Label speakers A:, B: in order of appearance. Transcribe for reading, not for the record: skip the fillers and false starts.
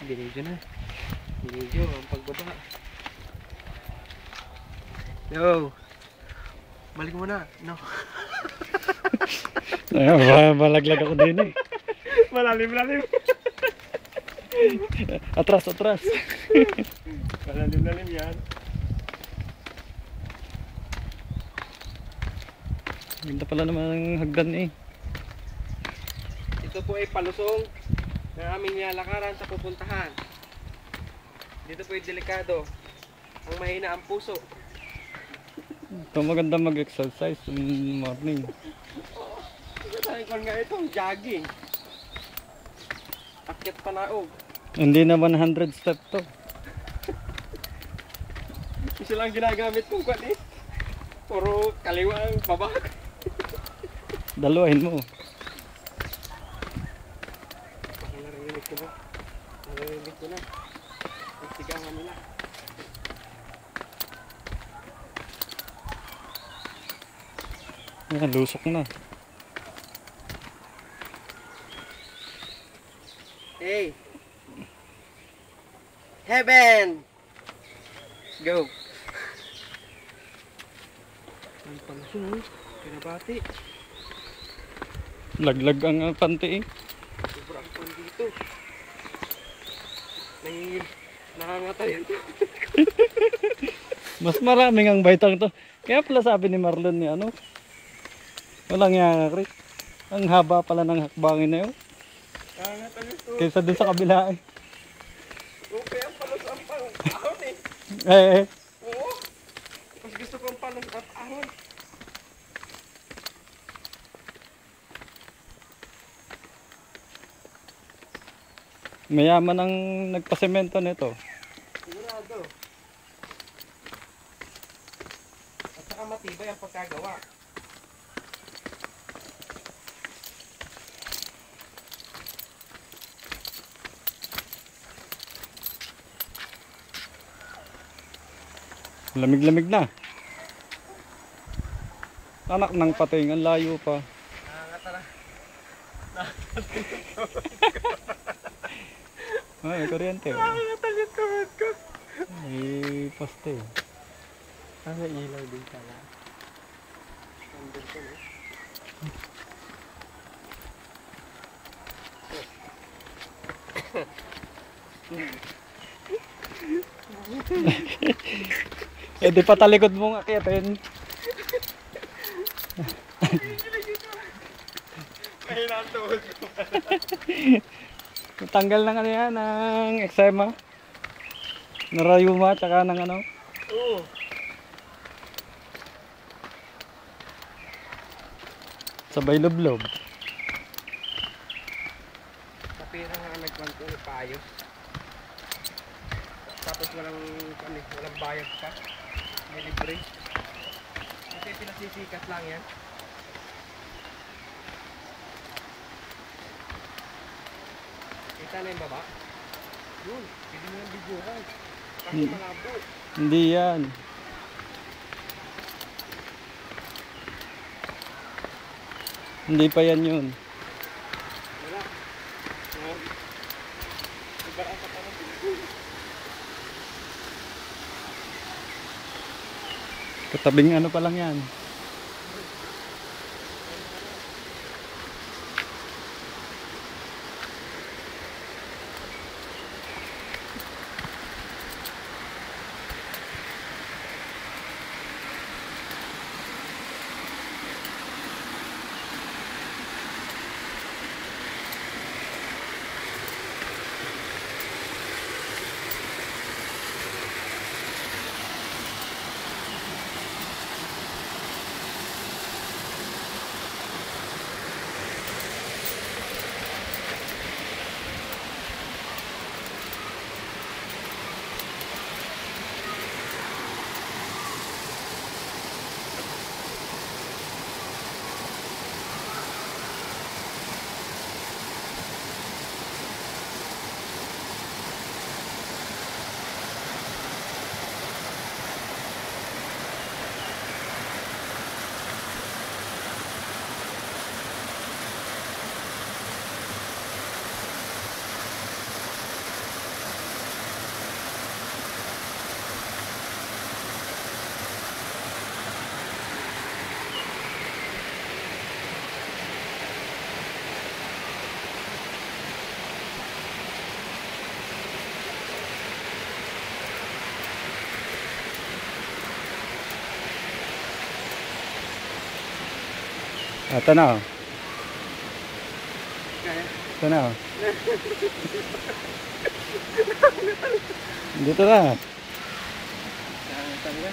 A: Binidyo na. Binidyo ang pagbaba. Yo! Balik mo na. No.
B: Malaglag ako din eh.
A: Malalim-lalim.
B: Atras, atras.
A: Malalim-lalim yan.
B: Ganda pala naman ang hagdan eh.
A: Ito po ay palusong na aming nilalakaran sa pupuntahan. Dito po ay delikado. Ang mahina ang puso.
B: Ito maganda mag-exercise in morning.
A: Sabi ko nga ito, jogging. Akyat panaog.
B: Hindi na 100 step to.
A: Isa lang ginagamit kong kwan eh. Puro kaliwa ang babak.
B: Dalawahin mo.
A: Baka narinig ko na. Narinig ko na. Ang sigawan nila.
B: Yan, lusok na.
A: Hey! Heaven! Let's go! Ang palusong oh. Pinabati.
B: Laglag ang panty eh.
A: Sobrang pang dito. Nangangatay.
B: Mas maraming ang baitang to. Kaya pala sabi ni Marlon ni ano. Walang nga Chris. Ang haba pala ng hakbangin na yun.
A: Nangangatay ito.
B: Kaysa dun sa kabila eh.
A: Okay, ang palos ang ahon eh.
B: Eh.
A: Oo. Mas gusto ko ang palos at ahon.
B: Mayaman ang nagpasemento nito.
A: Sigurado. At saka matibay ang pagkagawa.
B: Lamig-lamig na. Anak ng pating, ang layo pa.
A: Nangangatara.
B: Ay, may kuryente.
A: Nangangatalik kamad ko.
B: May poste.
A: Ang ilaw din pala. Nandun ko eh.
B: Eh di pa talikod mong akitin.
A: Mahina ang tuhod ko.
B: Tanggal ng ano yan, ng eczema. Narayuma, tsaka ng ano.
A: Oo.
B: Sabay lublob.
A: Sa pera nga nagkwanto ng paayos. Tapos walang bayad pa. May libre. Kasi pinasisikat lang yan. Kita na yung baba? Yun, pwede mo yung videohan. Kasi malabo.
B: Hindi yan. Hindi pa yan yun.
A: Wala. Ibarang ka pa na.
B: Katabing ano pa lang yan. Ito na oh.
A: Kaya.
B: Ito na oh. Dito na.
A: Kaya talaga.